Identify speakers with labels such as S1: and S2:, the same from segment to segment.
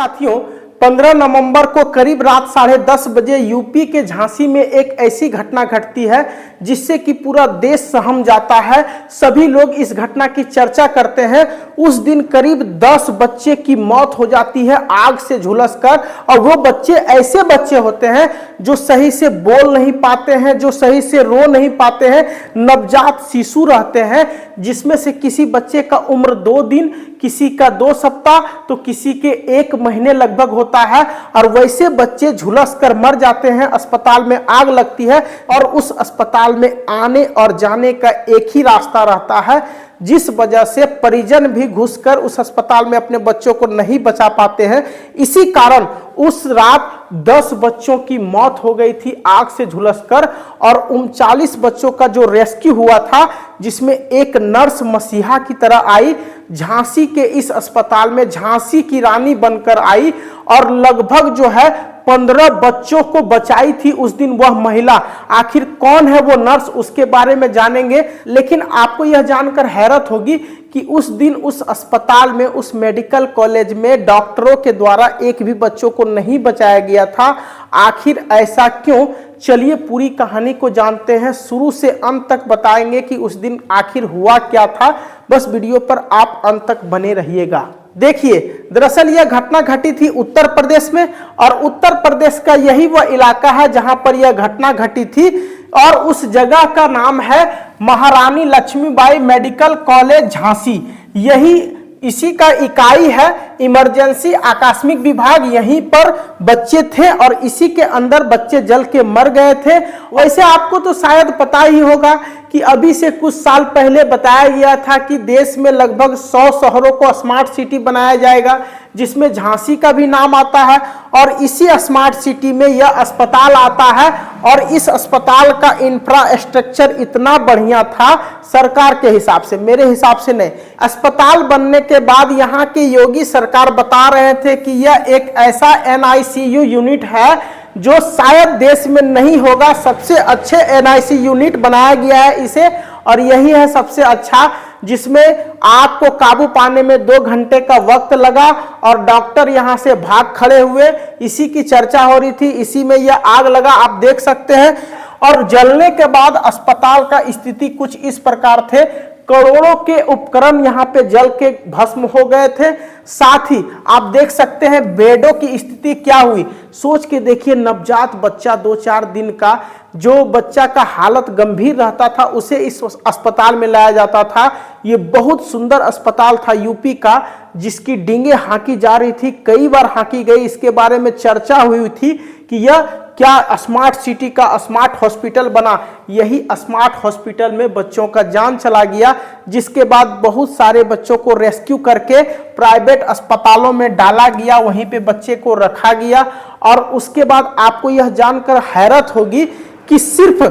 S1: साथियों, 15 नवंबर को करीब रात 10:30 बजे यूपी के झांसी में एक ऐसी घटना घटती है जिससे कि पूरा देश सहम जाता है। सभी लोग इस घटना की चर्चा करते हैं। उस दिन करीब 10 बच्चे की मौत हो जाती है आग से झुलसकर, और वो बच्चे ऐसे बच्चे होते हैं जो सही से बोल नहीं पाते हैं, जो सही से रो नहीं पाते हैं, नवजात शिशु रहते हैं, जिसमें से किसी बच्चे का उम्र 2 दिन, किसी का 2 सप्ताह तो किसी के 1 महीने लगभग होता है। और वैसे बच्चे झुलस कर मर जाते हैं, अस्पताल में आग लगती है और उस अस्पताल में आने और जाने का एक ही रास्ता रहता है, जिस वजह से परिजन भी घुसकर उस अस्पताल में अपने बच्चों को नहीं बचा पाते हैं। इसी कारण उस रात 10 बच्चों की मौत हो गई थी आग से झुलसकर, और 39 बच्चों का जो रेस्क्यू हुआ था, जिसमें एक नर्स मसीहा की तरह आई, झांसी के इस अस्पताल में झांसी की रानी बनकर आई और लगभग जो है 15 बच्चों को बचाई थी उस दिन वह महिला। आखिर कौन है वो नर्स, उसके बारे में जानेंगे। लेकिन आपको यह जानकर हैरत होगी कि उस दिन उस अस्पताल में, उस मेडिकल कॉलेज में डॉक्टरों के द्वारा एक भी बच्चों को नहीं बचाया गया था। आखिर ऐसा क्यों? चलिए पूरी कहानी को जानते हैं, शुरू से अंत तक बताएंगे कि उस दिन आखिर हुआ क्या था। बस वीडियो पर आप अंत तक बने रहिएगा। देखिए, दरअसल यह घटना घटी थी उत्तर प्रदेश में, और उत्तर प्रदेश का यही वह इलाका है जहां पर यह घटना घटी थी, और उस जगह का नाम है महारानी लक्ष्मीबाई मेडिकल कॉलेज झांसी। यही इसी का इकाई है इमरजेंसी आकस्मिक विभाग। यहीं पर बच्चे थे और इसी के अंदर बच्चे जल के मर गए थे। वैसे आपको तो शायद पता ही होगा कि अभी से कुछ साल पहले बताया गया था कि देश में लगभग 100 शहरों को स्मार्ट सिटी बनाया जाएगा, जिसमें झांसी का भी नाम आता है, और इसी स्मार्ट सिटी में यह अस्पताल आता है। और इस अस्पताल का इंफ्रास्ट्रक्चर इतना बढ़िया था सरकार के हिसाब से, मेरे हिसाब से नहीं। अस्पताल बनने के बाद यहाँ के योगी सरकार बता रहे थे कि यह एक ऐसा NICU यूनिट है जो शायद देश में नहीं होगा। सबसे अच्छे NICU यूनिट बनाया गया है इसे, और यही है सबसे अच्छा, जिसमें आग को काबू पाने में 2 घंटे का वक्त लगा और डॉक्टर यहां से भाग खड़े हुए। इसी की चर्चा हो रही थी, इसी में यह आग लगा, आप देख सकते हैं। और जलने के बाद अस्पताल का स्थिति कुछ इस प्रकार थे, करोड़ों के उपकरण यहां पे जल के भस्म हो गए थे। साथ ही आप देख सकते हैं बेडों की स्थिति क्या हुई। सोच के देखिए, नवजात बच्चा 2-4 दिन का, जो बच्चा का हालत गंभीर रहता था, उसे इस अस्पताल में लाया जाता था। ये बहुत सुंदर अस्पताल था यूपी का, जिसकी डींगे हाँकी जा रही थी, कई बार हाँकी गई। इसके बारे में चर्चा हुई थी कि यह क्या स्मार्ट सिटी का स्मार्ट हॉस्पिटल बना। यही स्मार्ट हॉस्पिटल में बच्चों का जान चला गया, जिसके बाद बहुत सारे बच्चों को रेस्क्यू करके प्राइवेट अस्पतालों में डाला गया, वहीं पे बच्चे को रखा गया। और उसके बाद आपको यह जानकर हैरत होगी कि सिर्फ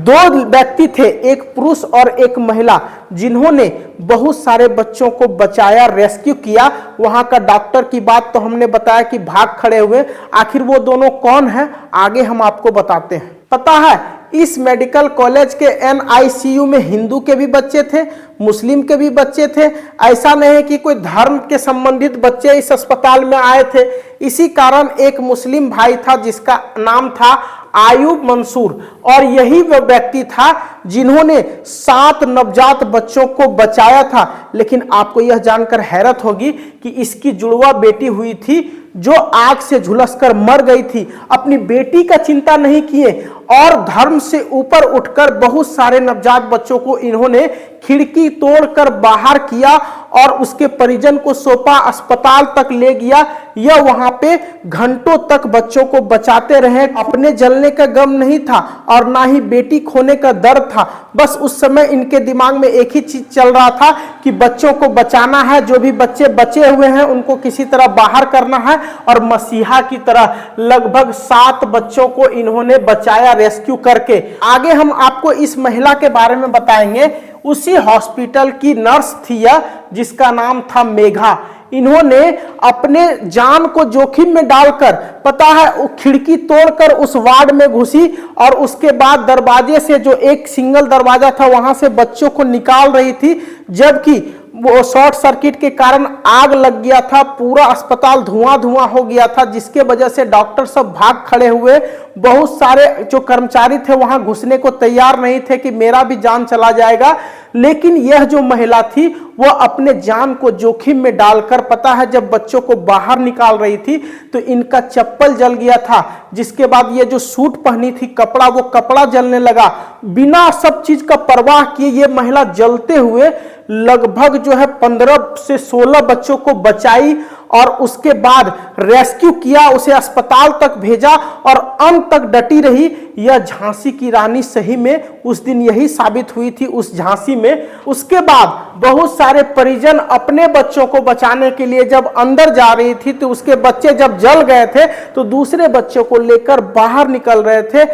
S1: 2 व्यक्ति थे, एक पुरुष और एक महिला, जिन्होंने बहुत सारे बच्चों को बचाया, रेस्क्यू किया। वहां का डॉक्टर की बात तो हमने बताया कि भाग खड़े हुए। आखिर वो दोनों कौन हैं, आगे हम आपको बताते हैं। पता है, इस मेडिकल कॉलेज के NICU में हिंदू के भी बच्चे थे, मुस्लिम के भी बच्चे थे। ऐसा नहीं है कि कोई धर्म के संबंधित बच्चे इस अस्पताल में आए थे। इसी कारण एक मुस्लिम भाई था जिसका नाम था आयूब मंसूर, और यही वह व्यक्ति था जिन्होंने 7 नवजात बच्चों को बचाया था। लेकिन आपको यह जानकर हैरत होगी कि इसकी जुड़वा बेटी हुई थी जो आग से झुलसकर मर गई थी। अपनी बेटी का चिंता नहीं किए और धर्म से ऊपर उठकर बहुत सारे नवजात बच्चों को इन्होंने खिड़की तोड़कर बाहर किया और उसके परिजन को सौंपा, अस्पताल तक ले गया। यह वहां पे घंटों तक बच्चों को बचाते रहे। अपने जलने का गम नहीं था और ना ही बेटी खोने का दर्द था। बस उस समय इनके दिमाग में एक ही चीज चल रहा था कि बच्चों को बचाना है, जो भी बच्चे बचे हुए हैं उनको किसी तरह बाहर करना है। और मसीहा की तरह लगभग 7 बच्चों को इन्होंने बचाया रेस्क्यू करके। आगे हम आपको इस महिला के बारे में बताएंगे। उसी हॉस्पिटल की नर्स थी यह, जिसका नाम था मेघा। इन्होंने अपने जान को जोखिम में डालकर, पता है, वो खिड़की तोड़कर उस वार्ड में घुसी और उसके बाद दरवाजे से, जो एक सिंगल दरवाजा था, वहां से बच्चों को निकाल रही थी। जबकि वो शॉर्ट सर्किट के कारण आग लग गया था, पूरा अस्पताल धुआं धुआं हो गया था, जिसके वजह से डॉक्टर सब भाग खड़े हुए। बहुत सारे जो कर्मचारी थे वहां घुसने को तैयार नहीं थे कि मेरा भी जान चला जाएगा। लेकिन यह जो महिला थी वह अपने जान को जोखिम में डालकर, पता है, जब बच्चों को बाहर निकाल रही थी तो इनका चप्पल जल गया था, जिसके बाद ये जो सूट पहनी थी कपड़ा, वो कपड़ा जलने लगा। बिना सब चीज का परवाह किए ये महिला जलते हुए लगभग जो है 15 से 16 बच्चों को बचाई और उसके बाद रेस्क्यू किया, उसे अस्पताल तक भेजा और अंत तक डटी रही। यह झांसी की रानी सही में उस दिन यही साबित हुई थी उस झांसी में। उसके बाद बहुत सारे परिजन अपने बच्चों को बचाने के लिए जब अंदर जा रही थी तो उसके बच्चे जब जल गए थे तो दूसरे बच्चों को लेकर बाहर निकल रहे थे।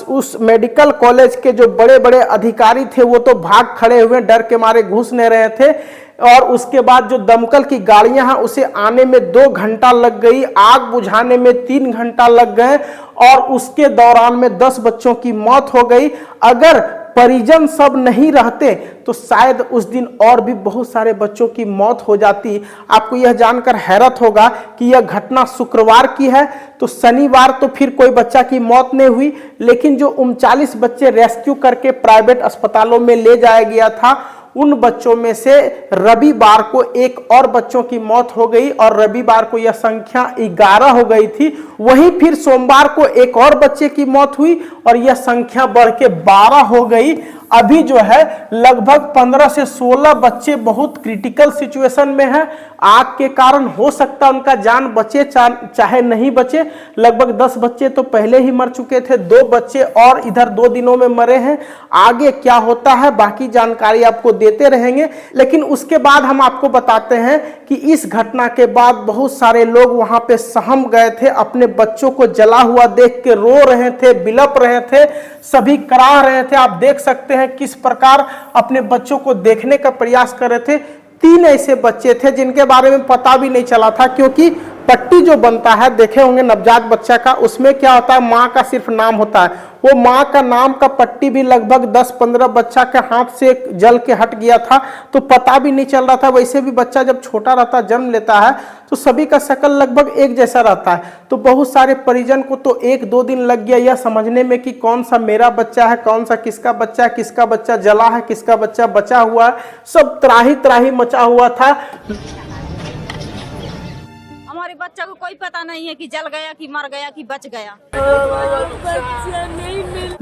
S1: उस मेडिकल कॉलेज के जो बड़े बड़े अधिकारी थे वो तो भाग खड़े हुए, डर के मारे घुस नहीं रहे थे। और उसके बाद जो दमकल की गाड़ियां हैं उसे आने में 2 घंटा लग गई, आग बुझाने में 3 घंटा लग गए और उसके दौरान में 10 बच्चों की मौत हो गई। अगर परिजन सब नहीं रहते तो शायद उस दिन और भी बहुत सारे बच्चों की मौत हो जाती। आपको यह जानकर हैरत होगा कि यह घटना शुक्रवार की है, तो शनिवार तो फिर कोई बच्चा की मौत नहीं हुई, लेकिन जो 39 बच्चे रेस्क्यू करके प्राइवेट अस्पतालों में ले जाया गया था उन बच्चों में से रविवार को एक और बच्चों की मौत हो गई और रविवार को यह संख्या 11 हो गई थी। वहीं फिर सोमवार को एक और बच्चे की मौत हुई और यह संख्या बढ़ के 12 हो गई। अभी जो है लगभग 15 से 16 बच्चे बहुत क्रिटिकल सिचुएशन में हैं। आग के कारण हो सकता उनका जान बचे चाहे नहीं बचे। लगभग 10 बच्चे तो पहले ही मर चुके थे, 2 बच्चे और इधर 2 दिनों में मरे हैं। आगे क्या होता है बाकी जानकारी आपको देते रहेंगे, लेकिन उसके बाद हम आपको बताते हैं कि इस घटना के बाद बहुत सारे लोग वहां पे सहम गए थे, अपने बच्चों को जला हुआ देख के रो रहे थे, बिलप रहे थे, सभी कराह रहे थे। आप देख सकते हैं किस प्रकार अपने बच्चों को देखने का प्रयास कर रहे थे। 3 ऐसे बच्चे थे जिनके बारे में पता भी नहीं चला था, क्योंकि पट्टी जो बनता है, देखे होंगे नवजात बच्चा का, उसमें क्या होता है, माँ का सिर्फ नाम होता है। वो माँ का नाम का पट्टी भी लगभग 10-15 बच्चा के हाथ से जल के हट गया था, तो पता भी नहीं चल रहा था। वैसे भी बच्चा जब छोटा रहता, जन्म लेता है, तो सभी का शक्ल लगभग एक जैसा रहता है। तो बहुत सारे परिजन को तो 1-2 दिन लग गया यह समझने में कि कौन सा मेरा बच्चा है, कौन सा किसका बच्चा है, किसका बच्चा जला है, किसका बच्चा बचा हुआ है। सब त्राही त्राही मचा हुआ था।
S2: हमारे बच्चा को कोई पता नहीं है कि जल गया कि मर गया कि बच गया।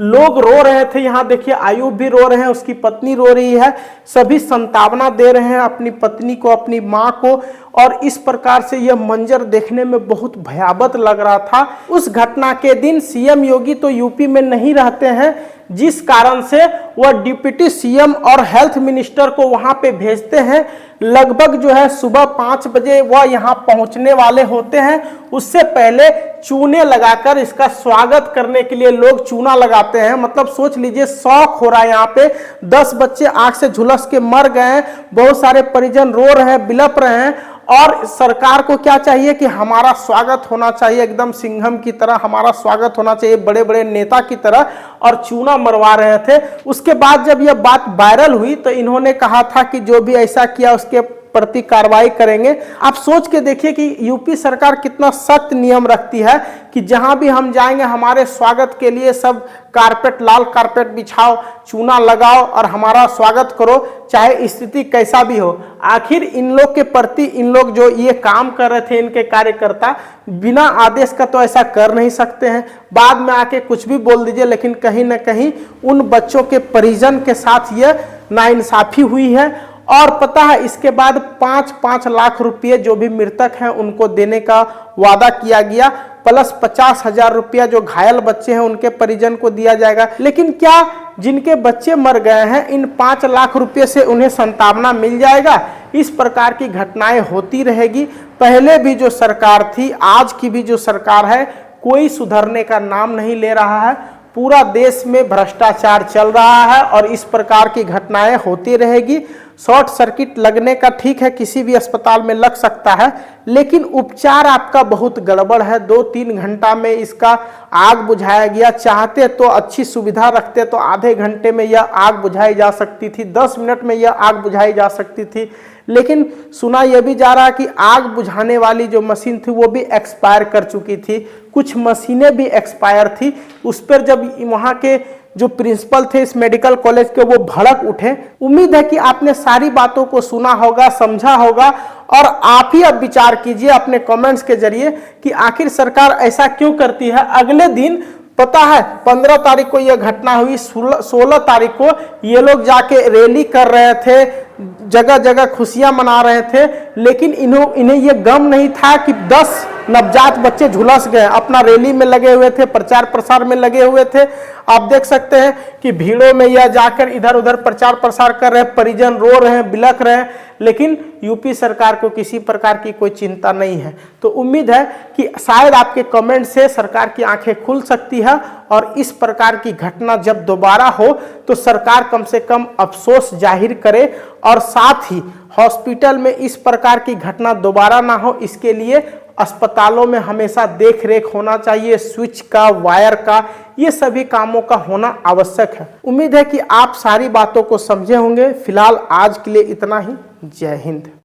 S1: लोग रो रहे थे, यहाँ देखिए आयुब भी रो रहे हैं, उसकी पत्नी रो रही है, सभी संतावना दे रहे हैं अपनी पत्नी को, अपनी माँ को। और इस प्रकार से यह मंजर देखने में बहुत भयावह लग रहा था। उस घटना के दिन सीएम योगी तो यूपी में नहीं रहते हैं, जिस कारण से वह डिप्टी सीएम और हेल्थ मिनिस्टर को वहां पे भेजते हैं। लगभग जो है सुबह 5 बजे वह यहाँ पहुंचने वाले होते हैं। उससे पहले चूने लगाकर इसका स्वागत करने के लिए लोग चूना लगाते हैं। मतलब सोच लीजिए शौक हो रहा है। यहाँ पे 10 बच्चे आग से झुलस के मर गए हैं, बहुत सारे परिजन रो रहे हैं, बिलप रहे हैं। और सरकार को क्या चाहिए कि हमारा स्वागत होना चाहिए, एकदम सिंघम की तरह हमारा स्वागत होना चाहिए, बड़े बड़े नेता की तरह, और चूना मरवा रहे थे। उसके बाद जब यह बात वायरल हुई तो इन्होंने कहा था कि जो भी ऐसा किया उसके प्रति कार्रवाई करेंगे। आप सोच के देखिए कि यूपी सरकार कितना सख्त नियम रखती है कि जहां भी हम जाएंगे हमारे स्वागत के लिए सब कारपेट, लाल कारपेट बिछाओ, चूना लगाओ और हमारा स्वागत करो, चाहे स्थिति कैसा भी हो। आखिर इन लोग के प्रति, इन लोग जो ये काम कर रहे थे, इनके कार्यकर्ता बिना आदेश का तो ऐसा कर नहीं सकते हैं। बाद में आके कुछ भी बोल दीजिए, लेकिन कहीं ना कहीं उन बच्चों के परिजन के साथ यह नाइंसाफी हुई है। और पता है इसके बाद 5-5 लाख रुपये जो भी मृतक हैं उनको देने का वादा किया गया, प्लस 50,000 रुपया जो घायल बच्चे हैं उनके परिजन को दिया जाएगा। लेकिन क्या जिनके बच्चे मर गए हैं इन 5 लाख रुपये से उन्हें संतावना मिल जाएगा? इस प्रकार की घटनाएं होती रहेगी। पहले भी जो सरकार थी, आज की भी जो सरकार है, कोई सुधरने का नाम नहीं ले रहा है। पूरा देश में भ्रष्टाचार चल रहा है और इस प्रकार की घटनाएं होती रहेगी। शॉर्ट सर्किट लगने का ठीक है, किसी भी अस्पताल में लग सकता है, लेकिन उपचार आपका बहुत गड़बड़ है। 2-3 घंटा में इसका आग बुझाया गया। चाहते तो अच्छी सुविधा रखते तो आधे घंटे में यह आग बुझाई जा सकती थी, 10 मिनट में यह आग बुझाई जा सकती थी, लेकिन सुना यह भी जा रहा है कि आग बुझाने वाली जो मशीन थी वो भी एक्सपायर कर चुकी थी, कुछ मशीनें भी एक्सपायर थी। उस पर जब वहाँ के जो प्रिंसिपल थे इस मेडिकल कॉलेज के, वो भड़क उठे। उम्मीद है कि आपने सारी बातों को सुना होगा, समझा होगा, और आप ही अब विचार कीजिए अपने कमेंट्स के जरिए कि आखिर सरकार ऐसा क्यों करती है। अगले दिन पता है 15 तारीख को यह घटना हुई, 16 तारीख को ये लोग जाके रैली कर रहे थे, जगह जगह खुशियां मना रहे थे, लेकिन इन्हें यह गम नहीं था कि 10 नवजात बच्चे झुलस गए। अपना रैली में लगे हुए थे, प्रचार प्रसार में लगे हुए थे। आप देख सकते हैं कि भीड़ों में यह जाकर इधर उधर प्रचार प्रसार कर रहे हैं, परिजन रो रहे हैं, बिलख रहे हैं, लेकिन यूपी सरकार को किसी प्रकार की कोई चिंता नहीं है। तो उम्मीद है कि शायद आपके कमेंट से सरकार की आंखें खुल सकती है और इस प्रकार की घटना जब दोबारा हो तो सरकार कम से कम अफसोस जाहिर करे, और साथ ही हॉस्पिटल में इस प्रकार की घटना दोबारा ना हो, इसके लिए अस्पतालों में हमेशा देख रेख होना चाहिए, स्विच का, वायर का, ये सभी कामों का होना आवश्यक है। उम्मीद है कि आप सारी बातों को समझे होंगे। फिलहाल आज के लिए इतना ही। जय हिंद।